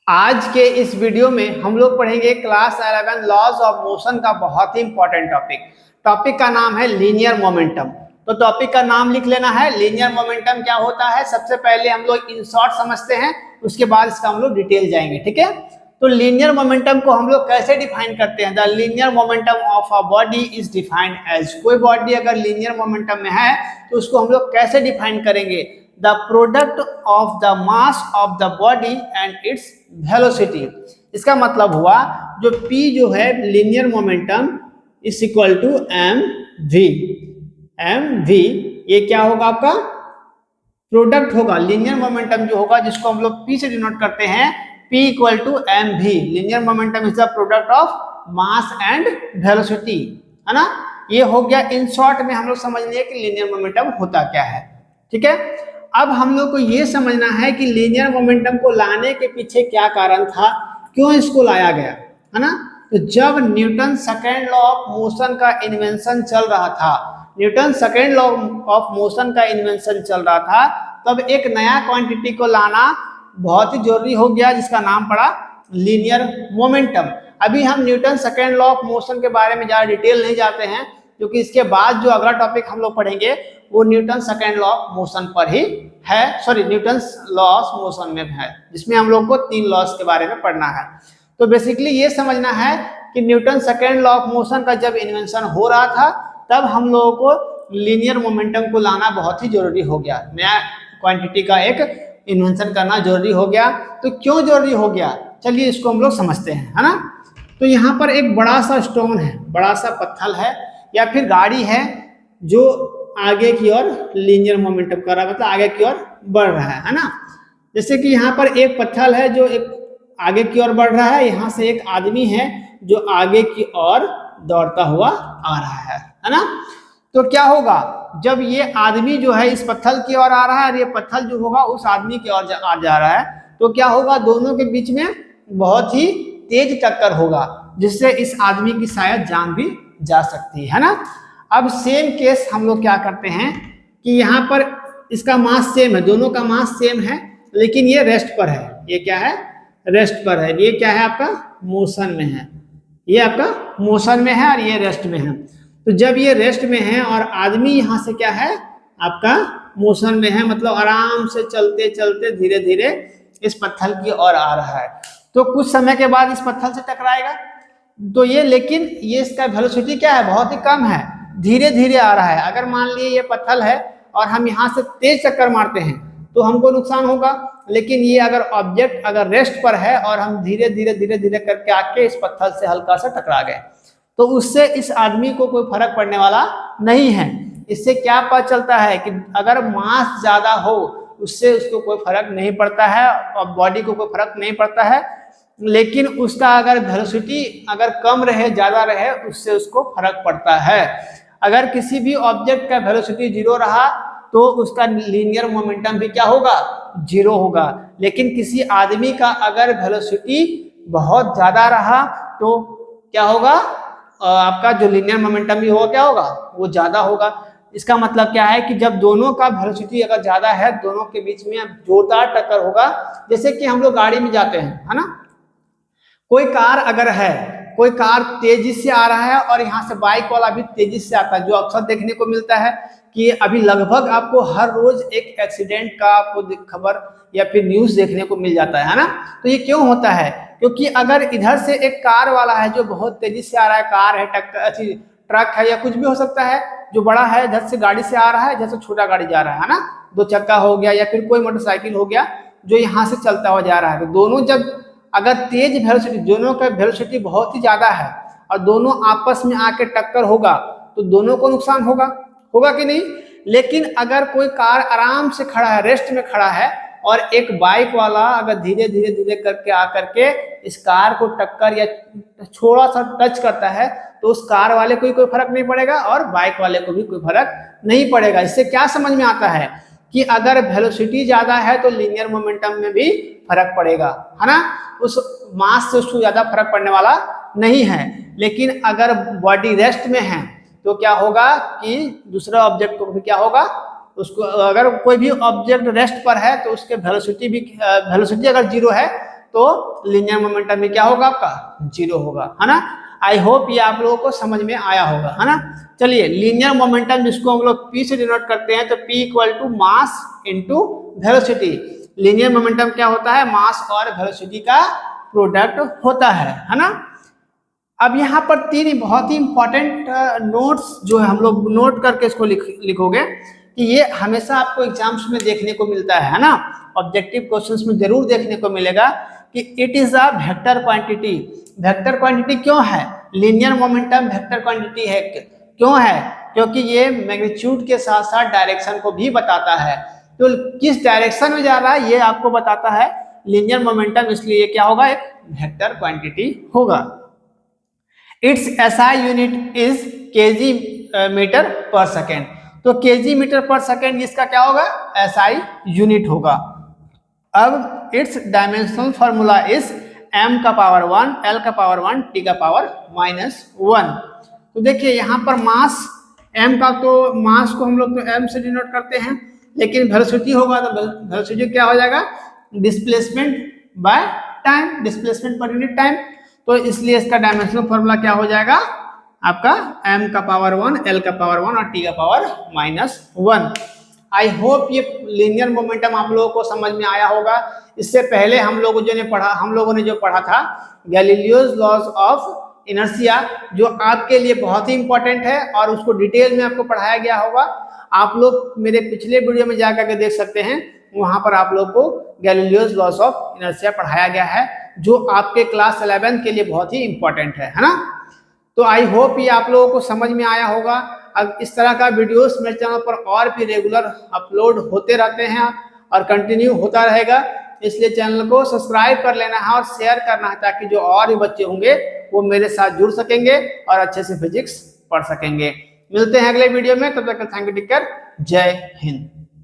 आज के इस वीडियो में हम लोग पढ़ेंगे क्लास 11 लॉज ऑफ मोशन का बहुत ही इंपॉर्टेंट टॉपिक का नाम है लीनियर मोमेंटम। तो टॉपिक का नाम लिख लेना है। लीनियर मोमेंटम क्या होता है सबसे पहले हम लोग इन शॉर्ट समझते हैं, उसके बाद इसका हम लोग डिटेल जाएंगे। ठीक है, तो लीनियर मोमेंटम को हम लोग कैसे डिफाइन करते हैं? The linear momentum of a body is defined as, कोई बॉडी अगर लीनियर मोमेंटम में है तो उसको हम लोग कैसे डिफाइन करेंगे? The product of the mass of the body and its velocity. इसका मतलब हुआ जो P जो है linear momentum is equal to mv। ये क्या होगा? आपका प्रोडक्ट होगा। लीनियर मोमेंटम जो होगा जिसको हम लोग P से डिनोट करते हैं, P equal to mv। Linear momentum is the product of mass and velocity, है ना। ये हो गया। इन शॉर्ट में हम लोग समझ लिए कि लीनियर मोमेंटम होता क्या है। ठीक है, अब हम लोग को ये समझना है कि लीनियर मोमेंटम को लाने के पीछे क्या कारण था, क्यों इसको लाया गया, है ना। तो जब Newton second law of motion का इन्वेंशन चल रहा था, Newton second law of motion का इन्वेंशन चल रहा था, तब एक नया क्वांटिटी को लाना बहुत ही जरूरी हो गया जिसका नाम पड़ा लीनियर मोमेंटम। अभी हम Newton second law of motion के बारे में ज़्यादा डिटेल नहीं जाते हैं, क्योंकि इसके बाद जो अगला टॉपिक हम लोग पढ़ेंगे वो Newton second law of motion पर ही है, sorry Newton law of motion में है, जिसमें हम लोग को 3 लॉस के बारे में पढ़ना है। तो बेसिकली ये समझना है कि Newton second law of motion का जब इन्वेंशन हो रहा था तब हम लोगों को लीनियर मोमेंटम को लाना बहुत ही जरूरी हो गया, नया क्वांटिटी का एक इन्वेंशन करना जरूरी हो गया। तो क्यों जरूरी हो गया, चलिए इसको हम लोग समझते हैं, है ना। तो यहाँ पर एक बड़ा सा स्टोन है, बड़ा सा पत्थर है या फिर गाड़ी है जो आगे की ओर लीनियर मोमेंटम कर रहा है, मतलब आगे की ओर बढ़ रहा है ना। जैसे कि यहाँ पर एक पत्थर है जो एक आगे की ओर बढ़ रहा है, यहाँ से एक आदमी है जो आगे की ओर दौड़ता हुआ आ रहा है ना। तो क्या होगा जब ये आदमी जो है इस पत्थर की ओर आ रहा है और ये पत्थर जो होगा उस आदमी की ओर जा रहा है, तो क्या होगा, दोनों के बीच में बहुत ही तेज टक्कर होगा, जिससे इस आदमी की शायद जान भी जा सकती है ना। अब सेम केस हम लोग क्या करते हैं कि यहाँ पर इसका मास सेम है, दोनों का मास सेम है, लेकिन ये रेस्ट पर है। ये क्या है? रेस्ट पर है। ये क्या है? आपका मोशन में है। ये आपका मोशन में है और ये रेस्ट में है। तो जब ये रेस्ट में है और आदमी यहाँ से क्या है, आपका मोशन में है, मतलब आराम से चलते चलते धीरे धीरे इस पत्थर की ओर आ रहा है, तो कुछ समय के बाद इस पत्थर से टकराएगा। तो ये, लेकिन ये इसका वेलोसिटी क्या है, बहुत ही कम है, धीरे धीरे आ रहा है। अगर मान लिए ये पत्थर है और हम यहाँ से तेज चक्कर मारते हैं तो हमको नुकसान होगा, लेकिन ये अगर ऑब्जेक्ट अगर रेस्ट पर है और हम धीरे धीरे धीरे धीरे करके आके इस पत्थर से हल्का सा टकरा गए, तो उससे इस आदमी को कोई फर्क पड़ने वाला नहीं है। इससे क्या पता चलता है कि अगर मास ज्यादा हो उससे उसको कोई फर्क नहीं पड़ता है और बॉडी को कोई फर्क नहीं पड़ता है, लेकिन उसका अगर वेलोसिटी अगर कम रहे ज्यादा रहे उससे उसको फर्क पड़ता है। अगर किसी भी ऑब्जेक्ट का वेलोसिटी 0 रहा तो उसका लीनियर मोमेंटम भी क्या होगा, 0 होगा। लेकिन किसी आदमी का अगर वेलोसिटी बहुत ज्यादा रहा तो क्या होगा, आपका जो लीनियर मोमेंटम भी होगा क्या होगा, वो ज्यादा होगा। इसका मतलब क्या है कि जब दोनों का वेलोसिटी अगर ज्यादा है, दोनों के बीच में जोरदार टक्कर होगा। जैसे कि हम लोग गाड़ी में जाते हैं, है ना, कोई कार अगर है, कोई कार तेजी से आ रहा है और यहाँ से बाइक वाला भी तेजी से आता है, जो अक्सर देखने को मिलता है कि अभी लगभग आपको हर रोज एक एक्सीडेंट का आपको खबर या फिर न्यूज देखने को मिल जाता है ना। तो ये क्यों होता है? क्योंकि अगर इधर से एक कार वाला है जो बहुत तेजी से आ रहा है, कार है, ट्रक है या कुछ भी हो सकता है जो बड़ा है, इधर से गाड़ी से आ रहा है, जैसे छोटा गाड़ी जा रहा है ना, 2 चक्का हो गया या फिर कोई मोटरसाइकिल हो गया जो यहाँ से चलता हुआ जा रहा है, तो दोनों जब अगर तेज वेलोसिटी, दोनों का वेलोसिटी बहुत ही ज्यादा है और दोनों आपस में आके टक्कर होगा तो दोनों को नुकसान होगा, होगा कि नहीं। लेकिन अगर कोई कार आराम से खड़ा है, रेस्ट में खड़ा है, और एक बाइक वाला अगर धीरे धीरे धीरे करके आकर के इस कार को टक्कर या थोड़ा सा टच करता है, तो उस कार वाले को कोई फर्क नहीं पड़ेगा और बाइक वाले को भी कोई फर्क नहीं पड़ेगा। इससे क्या समझ में आता है कि अगर वेलोसिटी ज्यादा है तो लीनियर मोमेंटम में भी फर्क पड़ेगा, है ना। उस मास से उसको ज्यादा फर्क पड़ने वाला नहीं है। लेकिन अगर बॉडी रेस्ट में है तो क्या होगा कि दूसरा ऑब्जेक्ट को भी क्या होगा, उसको अगर कोई भी ऑब्जेक्ट रेस्ट पर है तो उसके वेलोसिटी अगर 0 है तो लीनियर मोमेंटम में क्या होगा आपका 0 होगा, है ना। आई होप ये आप लोगों को समझ में आया होगा, है ना। चलिए, लीनियर मोमेंटम जिसको हम लोग P से डिनोट करते हैं, तो P equal to mass into velocity. Linear momentum क्या होता है, मास और वेलोसिटी का प्रोडक्ट होता है ना। अब यहाँ पर 3 बहुत ही इंपॉर्टेंट नोट्स जो है हम लोग नोट करके इसको लिखोगे कि ये हमेशा आपको एग्जाम्स में देखने को मिलता है ना। ऑब्जेक्टिव क्वेश्चंस में जरूर देखने को मिलेगा कि it is a vector quantity. Vector quantity क्यों है, लीनियर मोमेंटम वेक्टर क्वांटिटी है। क्यों है, क्योंकि ये मैग्नीट्यूड के साथ साथ डायरेक्शन को भी बताता है। तो किस डायरेक्शन में जा रहा है ये आपको बताता है लीनियर मोमेंटम, इसलिए क्या होगा, एक वेक्टर क्वांटिटी होगा। Its SI unit is kg metre per second. तो केजी मीटर पर सेकेंड इसका क्या होगा, एसआई यूनिट होगा। अब its dimensional formula is m का पावर 1, l का पावर 1, t का पावर -1। तो देखिए यहाँ पर मास m का, तो मास को हम लोग तो m से डिनोट करते हैं, लेकिन वेलोसिटी होगा तो वेलोसिटी क्या हो जाएगा, displacement by time, displacement per unit time. तो इसलिए इसका डायमेंशनल फॉर्मूला क्या हो जाएगा आपका m का पावर 1, l का पावर 1 और t का पावर -1। आई होप ये लीनियर मोमेंटम आप लोगों को समझ में आया होगा। इससे पहले हम लोगों ने जो पढ़ा था गैलीलियोस लॉज ऑफ इनर्शिया, जो आपके लिए बहुत ही इंपॉर्टेंट है और उसको डिटेल में आपको पढ़ाया गया होगा। आप लोग मेरे पिछले वीडियो में जाकर के देख सकते हैं, वहां पर आप लोग को गैलीलियोस लॉज ऑफ इनर्शिया पढ़ाया गया है, जो आपके क्लास 11 के लिए बहुत ही इंपॉर्टेंट है ना। तो आई होप ये आप लोगों को समझ में आया होगा। अब इस तरह का वीडियोस मेरे चैनल पर और भी रेगुलर अपलोड होते रहते हैं और कंटिन्यू होता रहेगा, इसलिए चैनल को सब्सक्राइब कर लेना है और शेयर करना है, ताकि जो और भी बच्चे होंगे वो मेरे साथ जुड़ सकेंगे और अच्छे से फिजिक्स पढ़ सकेंगे। मिलते हैं अगले वीडियो में, तब तक थैंक यू, टेक केयर, जय हिंद।